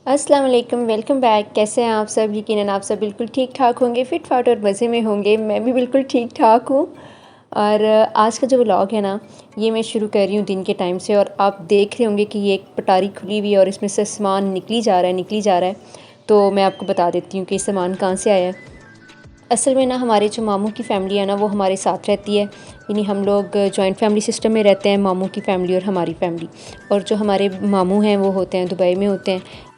अस्सलाम वालेकुम, welcome back. कैसे हैं आप सब? यकीनन आप सब बिल्कुल ठीक ठाक होंगे, फ़िट फाट और मज़े में होंगे। मैं भी बिल्कुल ठीक ठाक हूँ। और आज का जो व्लॉग है ना, ये मैं शुरू कर रही हूँ दिन के टाइम से। और आप देख रहे होंगे कि ये एक पटारी खुली हुई है और इसमें से सामान निकली जा रहा है। तो मैं आपको बता देती हूँ कि सामान कहाँ से आया है। असल में ना हमारे जो मामू की फ़ैमिली है ना, वो हमारे साथ रहती है। यानी हम लोग जॉइंट फैमिली सिस्टम में रहते हैं, मामू की फ़ैमिली और हमारी फ़ैमिली। और जो हमारे मामू हैं वो होते हैं दुबई में होते हैं।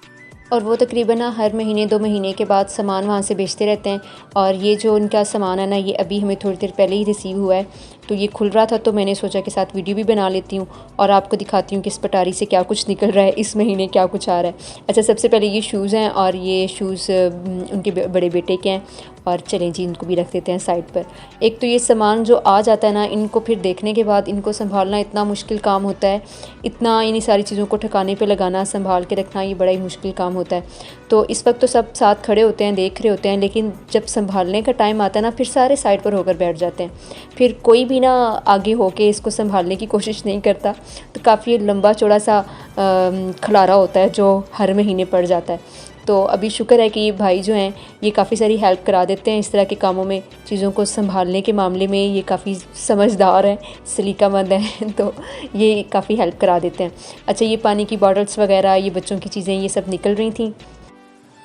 और वो तकरीबन ना हर महीने 2 महीने के बाद सामान वहाँ से भेजते रहते हैं। और ये जो उनका सामान है ना, ये अभी हमें थोड़ी देर पहले ही रिसीव हुआ है। तो ये खुल रहा था, तो मैंने सोचा कि साथ वीडियो भी बना लेती हूँ और आपको दिखाती हूँ कि इस पटारी से क्या कुछ निकल रहा है, इस महीने क्या कुछ आ रहा है। अच्छा, सबसे पहले ये शूज़ हैं और ये शूज़ उनके बड़े बेटे के हैं। और चलें जी, इनको भी रख देते हैं साइड पर। एक तो ये सामान जो आ जाता है ना, इनको फिर देखने के बाद इनको संभालना इतना मुश्किल काम होता है। इतना इन्हीं सारी चीज़ों को ठिकाने पे लगाना, संभाल के रखना, ये बड़ा ही मुश्किल काम होता है। तो इस वक्त तो सब साथ खड़े होते हैं, देख रहे होते हैं, लेकिन जब संभालने का टाइम आता है ना, फिर सारे साइड पर होकर बैठ जाते हैं। फिर कोई भी ना आगे होके इसको संभालने की कोशिश नहीं करता। तो काफ़ी लंबा चौड़ा सा खलारा होता है जो हर महीने पड़ जाता है। तो अभी शुक्र है कि ये भाई जो हैं, ये काफ़ी सारी हेल्प करा देते हैं इस तरह के कामों में। चीज़ों को संभालने के मामले में ये काफ़ी समझदार हैं, सलीकामंद हैं। तो ये काफ़ी हेल्प करा देते हैं। अच्छा, ये पानी की बॉटल्स वगैरह, ये बच्चों की चीज़ें, ये सब निकल रही थी।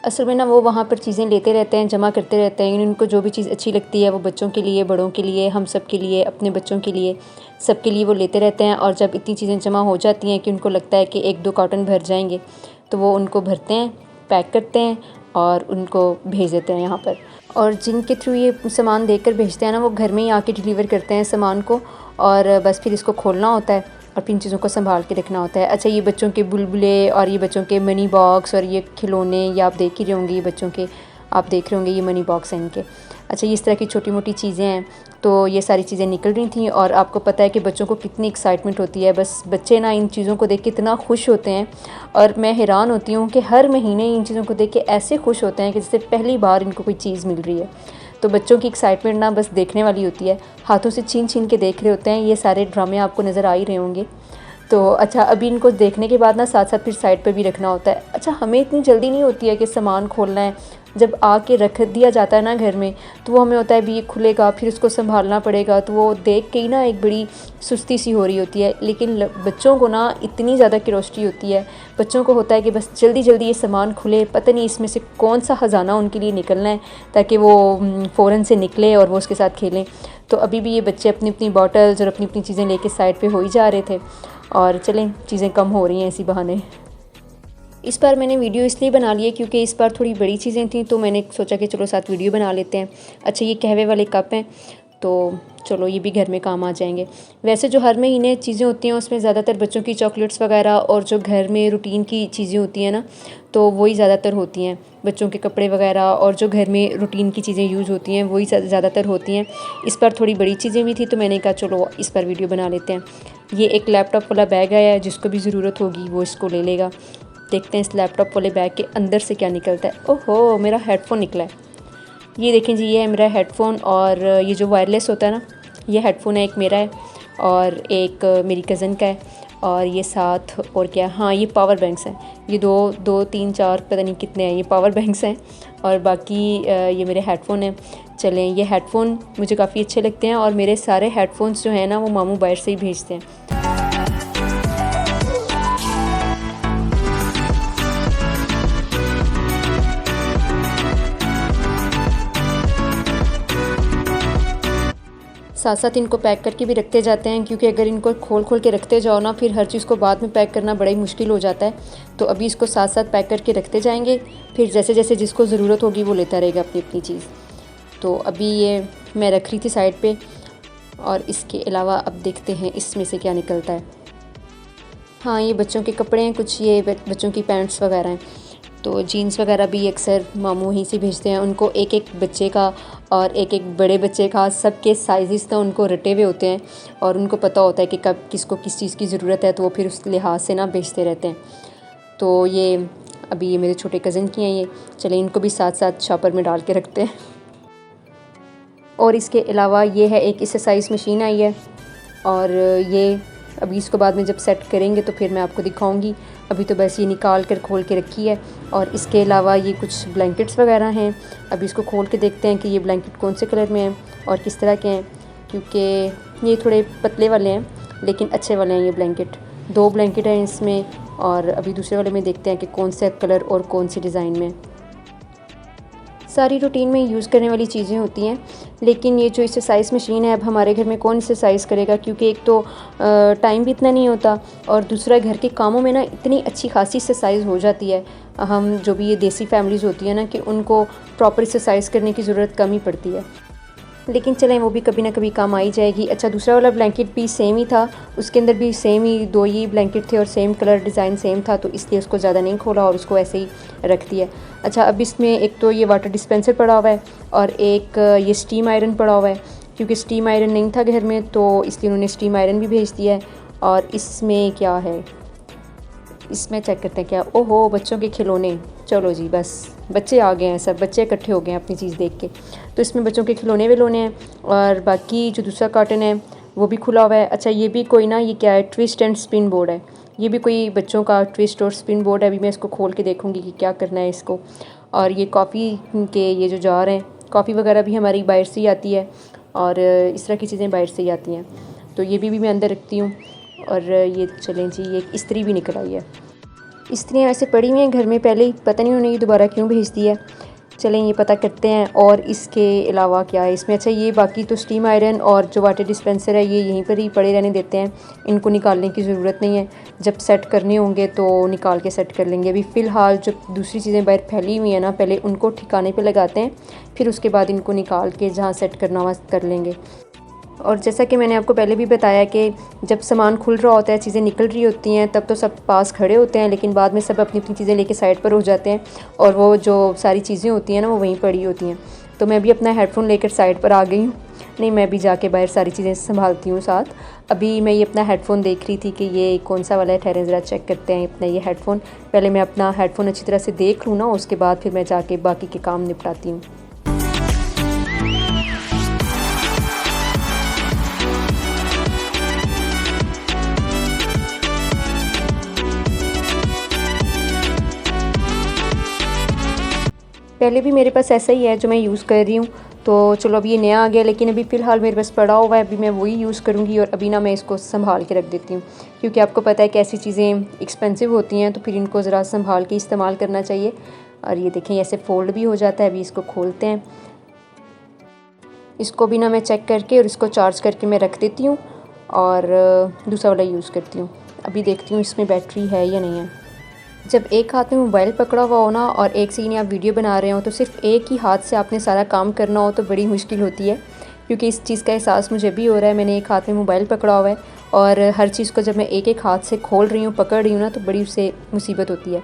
असल में ना वो वहाँ पर चीज़ें लेते रहते हैं, जमा करते रहते हैं। उनको जो भी चीज़ अच्छी लगती है वो बच्चों के लिए, बड़ों के लिए, हम सब के लिए, अपने बच्चों के लिए, सबके लिए वो लेते रहते हैं। और जब इतनी चीज़ें जमा हो जाती हैं कि उनको लगता है कि 1-2 कार्टन भर जाएंगे, तो वो उनको भरते हैं, पैक करते हैं और उनको भेज देते हैं यहाँ पर। और जिनके थ्रू ये सामान देकर भेजते हैं ना, वो घर में ही आके डिलीवर करते हैं सामान को। और बस फिर इसको खोलना होता है और फिर इन चीज़ों को संभाल के रखना होता है। अच्छा, ये बच्चों के बुलबुले और ये बच्चों के मनी बॉक्स और ये खिलौने, ये आप देख ही रहे होंगे, ये बच्चों के आप देख रहे होंगे, ये मनी बॉक्स हैं इनके। अच्छा, ये इस तरह की छोटी मोटी चीज़ें हैं। तो ये सारी चीज़ें निकल रही थी और आपको पता है कि बच्चों को कितनी एक्साइटमेंट होती है। बस बच्चे ना इन चीज़ों को देख के इतना खुश होते हैं। और मैं हैरान होती हूँ कि हर महीने इन चीज़ों को देख के ऐसे खुश होते हैं कि जैसे पहली बार इनको कोई चीज़ मिल रही है। तो बच्चों की एक्साइटमेंट ना बस देखने वाली होती है, हाथों से छीन छीन के देख रहे होते हैं। ये सारे ड्रामे आपको नज़र आ ही रहे होंगे। तो अच्छा, अभी इनको देखने के बाद ना साथ साथ फिर साइड पे भी रखना होता है। अच्छा, हमें इतनी जल्दी नहीं होती है कि सामान खोलना है। जब आके रख दिया जाता है ना घर में, तो वो हमें होता है भी ये खुलेगा, फिर उसको संभालना पड़ेगा। तो वो देख के ही ना एक बड़ी सुस्ती सी हो रही होती है। लेकिन बच्चों को ना इतनी ज़्यादा क्यूरोसिटी होती है। बच्चों को होता है कि बस जल्दी जल्दी ये सामान खुले, पता नहीं इसमें से कौन सा ख़जाना उनके लिए निकलना है, ताकि वो फ़ौरन से निकले और वो उसके साथ खेलें। तो अभी भी ये बच्चे अपनी अपनी बॉटल्स और अपनी अपनी चीज़ें लेके साइड पे हो ही जा रहे थे। और चलें, चीज़ें कम हो रही हैं इसी बहाने। इस बार मैंने वीडियो इसलिए बना ली है क्योंकि इस बार थोड़ी बड़ी चीज़ें थी, तो मैंने सोचा कि चलो साथ वीडियो बना लेते हैं। अच्छा, ये कहवे वाले कप हैं, तो चलो ये भी घर में काम आ जाएंगे। वैसे जो हर महीने चीज़ें होती हैं उसमें ज़्यादातर बच्चों की चॉकलेट्स वगैरह और जो घर में रूटीन की चीज़ें होती हैं ना, तो वही ज़्यादातर होती हैं। बच्चों के कपड़े वगैरह और जो घर में रूटीन की चीज़ें यूज़ होती हैं वही ज़्यादातर होती हैं। इस बार थोड़ी बड़ी चीज़ें भी थी, तो मैंने कहा चलो इस बार वीडियो बना लेते हैं। ये एक लैपटॉप वाला बैग आया है, जिसको भी ज़रूरत होगी वो इसको ले लेगा। देखते हैं इस लैपटॉप वाले बैग के अंदर से क्या निकलता है। ओहो, मेरा हेडफ़ोन निकला है। ये देखें जी, ये है मेरा हेडफ़ोन। और ये जो वायरलेस होता है ना, ये हेडफ़ोन है, एक मेरा है और एक मेरी कज़न का है। और ये साथ और क्या, हाँ, ये पावर बैंक्स हैं। ये दो तीन चार पता नहीं कितने हैं, ये पावर बैंक्स हैं। और बाकी ये मेरे हेडफ़ोन हैं। चलें, ये हेडफ़ोन मुझे काफ़ी अच्छे लगते हैं और मेरे सारे हेडफ़ोन्स जो हैं ना, वो मामू बाहर से ही भेजते हैं। साथ साथ इनको पैक करके भी रखते जाते हैं, क्योंकि अगर इनको खोल खोल के रखते जाओ ना, फिर हर चीज़ को बाद में पैक करना बड़ा ही मुश्किल हो जाता है। तो अभी इसको साथ साथ पैक करके रखते जाएंगे, फिर जैसे जैसे जिसको ज़रूरत होगी वो लेता रहेगा अपनी अपनी चीज़। तो अभी ये मैं रख रही थी साइड पे। और इसके अलावा अब देखते हैं इसमें से क्या निकलता है। हाँ, ये बच्चों के कपड़े हैं कुछ, ये बच्चों की पैंट्स वगैरह हैं। तो जीन्स वगैरह भी अक्सर मामू वहीं से भेजते हैं उनको, एक एक बच्चे का और एक एक बड़े बच्चे का, सबके साइज़ तो उनको रटे हुए होते हैं। और उनको पता होता है कि कब किसको किस चीज़ की ज़रूरत है, तो वो फिर उस लिहाज से ना भेजते रहते हैं। तो ये अभी ये मेरे छोटे कज़न की हैं ये। चले, इनको भी साथ साथ शॉपर में डाल के रखते हैं। और इसके अलावा ये है एक एक्सरसाइज मशीन आई है। और ये अभी इसको बाद में जब सेट करेंगे तो फिर मैं आपको दिखाऊंगी। अभी तो बस ये निकाल कर खोल के रखी है। और इसके अलावा ये कुछ ब्लैंकेट्स वगैरह हैं। अभी इसको खोल के देखते हैं कि ये ब्लैंकेट कौन से कलर में हैं और किस तरह के हैं, क्योंकि ये थोड़े पतले वाले हैं लेकिन अच्छे वाले हैं। ये ब्लैंकेट 2 ब्लैंकेट हैं इसमें, और अभी दूसरे वाले में देखते हैं कि कौन से कलर और कौन सी डिज़ाइन में। सारी रूटीन में यूज़ करने वाली चीज़ें होती हैं, लेकिन ये जो एक्सरसाइज मशीन है अब हमारे घर में कौन एक्सरसाइज करेगा, क्योंकि एक तो टाइम भी इतना नहीं होता और दूसरा घर के कामों में ना इतनी अच्छी खासी एक्सरसाइज हो जाती है। हम जो भी ये देसी फैमिलीज़ होती है ना कि उनको प्रॉपर एक्सरसाइज करने की ज़रूरत कम ही पड़ती है, लेकिन चलें वो भी कभी ना कभी काम आई जाएगी। अच्छा, दूसरा वाला ब्लैंकेट भी सेम ही था, उसके अंदर भी सेम ही 2 ही ब्लैंकेट थे और सेम कलर डिज़ाइन सेम था, तो इसलिए उसको ज़्यादा नहीं खोला और उसको ऐसे ही रख दिया। अच्छा, अब इसमें एक तो ये वाटर डिस्पेंसर पड़ा हुआ है और एक ये स्टीम आयरन पड़ा हुआ है, क्योंकि स्टीम आयरन नहीं था घर में तो इसलिए उन्होंने स्टीम आयरन भी भेज दिया है। और इसमें क्या है, इसमें चेक करते हैं क्या। ओहो, बच्चों के खिलौने। चलो जी, बस बच्चे आ गए हैं, सब बच्चे इकट्ठे हो गए हैं अपनी चीज़ देख के। तो इसमें बच्चों के खिलौने विलौने हैं और बाकी जो दूसरा कार्टन है वो भी खुला हुआ है। अच्छा, ये भी कोई ना, ये क्या है, ट्विस्ट एंड स्पिन बोर्ड है। ये भी कोई बच्चों का ट्विस्ट और स्पिन बोर्ड है। अभी मैं इसको खोल के देखूँगी कि क्या करना है इसको। और ये कॉफ़ी के ये जो जार हैं, कॉफ़ी वगैरह भी हमारी बाहर से ही आती है और इस तरह की चीज़ें बाहर से ही आती हैं, तो ये भी मैं अंदर रखती हूँ। और ये चलें जी, ये इस्त्री भी निकल आई है। इस्त्रियाँ ऐसे पड़ी हुई हैं घर में पहले ही, पता नहीं उन्होंने ये दोबारा क्यों भेज दी है। चलें ये पता करते हैं। और इसके अलावा क्या है इसमें। अच्छा, ये बाकी तो स्टीम आयरन और जो वाटर डिस्पेंसर है ये यहीं पर ही पड़े रहने देते हैं, इनको निकालने की ज़रूरत नहीं है। जब सेट करने होंगे तो निकाल के सेट कर लेंगे। अभी फ़िलहाल जो दूसरी चीज़ें बाहर फैली हुई हैं ना, पहले उनको ठिकाने पर लगाते हैं, फिर उसके बाद इनको निकाल के जहाँ सेट करना हुआ कर लेंगे। और जैसा कि मैंने आपको पहले भी बताया कि जब सामान खुल रहा होता है, चीज़ें निकल रही होती हैं, तब तो सब पास खड़े होते हैं, लेकिन बाद में सब अपनी अपनी चीज़ें लेके साइड पर हो जाते हैं और वो जो सारी चीज़ें होती हैं ना वो वहीं पड़ी होती हैं। तो मैं भी अपना हेडफोन लेकर साइड पर आ गई हूँ। नहीं, मैं भी जाके बाहर सारी चीज़ें संभालती हूँ साथ। अभी मैं ये अपना हेडफोन देख रही थी कि ये कौन सा वाला है। ठहरें ज़रा चेक करते हैं अपना ये हेडफोन। पहले मैं अपना हेडफोन अच्छी तरह से देख लूँ ना, उसके बाद फिर मैं जाके बाकी के काम निपटाती हूँ। पहले भी मेरे पास ऐसा ही है जो मैं यूज़ कर रही हूँ, तो चलो अभी ये नया आ गया, लेकिन अभी फ़िलहाल मेरे पास पड़ा हुआ है। अभी मैं वही यूज़ करूँगी और अभी ना मैं इसको संभाल के रख देती हूँ, क्योंकि आपको पता है कि ऐसी चीज़ें एक्सपेंसिव होती हैं तो फिर इनको ज़रा संभाल के इस्तेमाल करना चाहिए। और ये देखें ऐसे फ़ोल्ड भी हो जाता है। अभी इसको खोलते हैं, इसको भी ना मैं चेक करके और इसको चार्ज करके मैं रख देती हूँ और दूसरा वाला यूज़ करती हूँ। अभी देखती हूँ इसमें बैटरी है या नहीं है। जब एक हाथ में मोबाइल पकड़ा हुआ हो ना और एक से ही आप वीडियो बना रहे हो, तो सिर्फ एक ही हाथ से आपने सारा काम करना हो तो बड़ी मुश्किल होती है, क्योंकि इस चीज़ का एहसास मुझे भी हो रहा है। मैंने एक हाथ में मोबाइल पकड़ा हुआ है और हर चीज़ को जब मैं एक एक हाथ से खोल रही हूँ, पकड़ रही हूँ ना, तो बड़ी उससे मुसीबत होती है।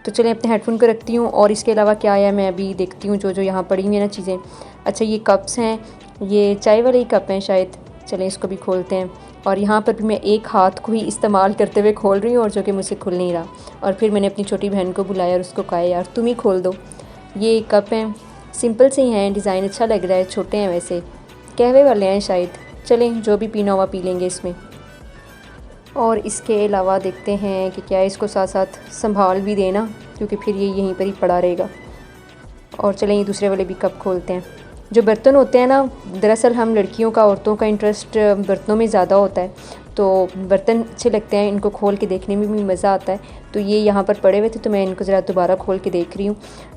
तो चलें अपने हेडफोन को रखती हूँ और इसके अलावा क्या आया मैं अभी देखती हूँ जो यहाँ पड़ी हुई है ना चीज़ें। अच्छा, ये कप्स हैं, ये चाय वाले ही कप हैं शायद। चलें इसको भी खोलते हैं। और यहाँ पर भी मैं एक हाथ को ही इस्तेमाल करते हुए खोल रही हूँ और जो कि मुझसे खुल नहीं रहा। और फिर मैंने अपनी छोटी बहन को बुलाया और उसको कहा यार तुम ही खोल दो। ये कप हैं, सिंपल से ही हैं, डिज़ाइन अच्छा लग रहा है, छोटे हैं वैसे, कहवे वाले हैं शायद। चलें जो भी पीना हुआ पी लेंगे इसमें। और इसके अलावा देखते हैं कि क्या इसको साथ साथ संभाल भी देना, क्योंकि फिर ये यहीं पर ही पड़ा रहेगा। और चलें ये दूसरे वाले भी कप खोलते हैं। जो बर्तन होते हैं ना, दरअसल हम लड़कियों का, औरतों का इंटरेस्ट बर्तनों में ज़्यादा होता है, तो बर्तन अच्छे लगते हैं, इनको खोल के देखने में भी मज़ा आता है। तो ये यहाँ पर पड़े हुए थे तो मैं इनको ज़रा दोबारा खोल के देख रही हूँ।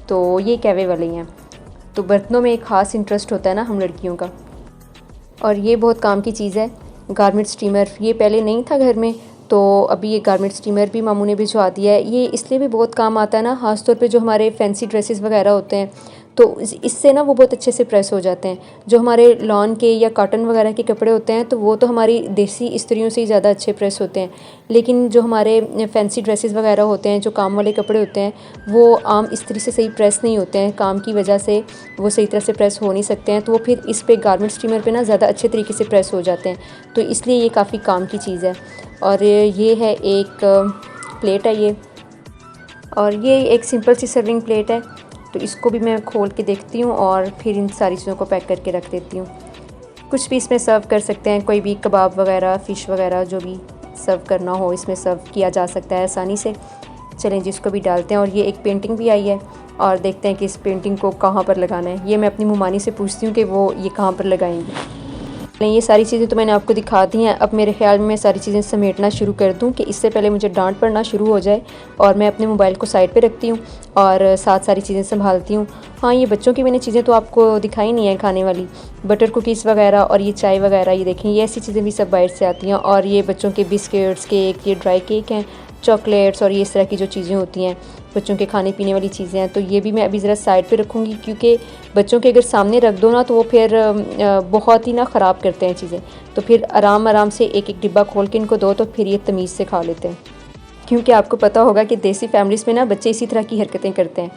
तो ये कैवे वाले हैं। तो बर्तनों में एक ख़ास इंटरेस्ट होता है ना हम लड़कियों का। और ये बहुत काम की चीज़ है, गारमेंट स्टीमर। ये पहले नहीं था घर में, तो अभी ये गारमेंट स्टीमर भी मामू ने भिजवा दिया है। ये इसलिए भी बहुत काम आता है ना, ख़ास तौर पे जो हमारे फैंसी ड्रेसेस वगैरह होते हैं, तो इससे ना वो बहुत अच्छे से प्रेस हो जाते हैं। जो हमारे लॉन के या कॉटन वगैरह के कपड़े होते हैं, तो वो तो हमारी देसी इस्त्रियों से ही ज़्यादा अच्छे प्रेस होते हैं, लेकिन जो हमारे फैंसी ड्रेसेस वगैरह होते हैं, जो काम वाले कपड़े होते हैं, वो आम इस्त्री से सही प्रेस नहीं होते हैं। काम की वजह से वो सही तरह से प्रेस हो नहीं सकते हैं, तो वो फिर इस पे गारमेंट स्टीमर पे ना ज़्यादा अच्छे तरीके से प्रेस हो जाते हैं। तो इसलिए ये काफ़ी काम की चीज़ है। और ये है एक प्लेट है ये, और ये एक सिंपल सी सर्विंग प्लेट है। तो इसको भी मैं खोल के देखती हूँ और फिर इन सारी चीज़ों को पैक करके रख देती हूँ। कुछ भी इसमें सर्व कर सकते हैं, कोई भी कबाब वगैरह, फ़िश वगैरह, जो भी सर्व करना हो इसमें सर्व किया जा सकता है आसानी से। चलें जी इसको भी डालते हैं। और ये एक पेंटिंग भी आई है और देखते हैं कि इस पेंटिंग को कहाँ पर लगाना है। ये मैं अपनी मुमानी से पूछती हूँ कि वो ये कहाँ पर लगाएंगे। ये सारी चीज़ें तो मैंने आपको दिखा दी हैं। अब मेरे ख्याल में मैं सारी चीज़ें समेटना शुरू कर दूं कि इससे पहले मुझे डांट पड़ना शुरू हो जाए। और मैं अपने मोबाइल को साइड पे रखती हूँ और साथ सारी चीज़ें संभालती हूँ। हाँ, ये बच्चों की मैंने चीज़ें तो आपको दिखाई नहीं है खाने वाली, बटर कुकीज़ वगैरह और ये चाय वगैरह, ये देखें ये ऐसी चीज़ें भी सब बाहर से आती हैं। और ये बच्चों के बिस्किट्स, केक, ये ड्राई केक हैं, चॉकलेट्स और ये इस तरह की जो चीज़ें होती हैं बच्चों के खाने पीने वाली चीज़ें हैं। तो ये भी मैं अभी ज़रा साइड पे रखूँगी, क्योंकि बच्चों के अगर सामने रख दो ना तो वो फिर बहुत ही ना ख़राब करते हैं चीज़ें। तो फिर आराम आराम से एक एक डिब्बा खोल के इनको दो तो फिर ये तमीज़ से खा लेते हैं। क्योंकि आपको पता होगा कि देसी फैमिलीज़ में ना बच्चे इसी तरह की हरकतें करते हैं।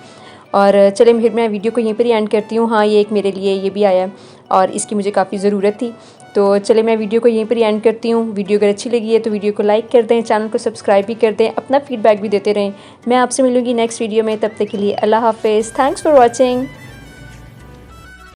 और चलें फिर मैं वीडियो को यहीं पर ही एंड करती हूँ। हाँ, ये एक मेरे लिए ये भी आया है और इसकी मुझे काफ़ी ज़रूरत थी। तो चले मैं वीडियो को यहीं पर ही एंड करती हूँ। वीडियो अगर अच्छी लगी है तो वीडियो को लाइक कर दें, चैनल को सब्सक्राइब भी कर दें, अपना फ़ीडबैक भी देते रहें। मैं आपसे मिलूँगी नेक्स्ट वीडियो में, तब तक के लिए अल्लाह हाफ़िज़। Thanks for watching.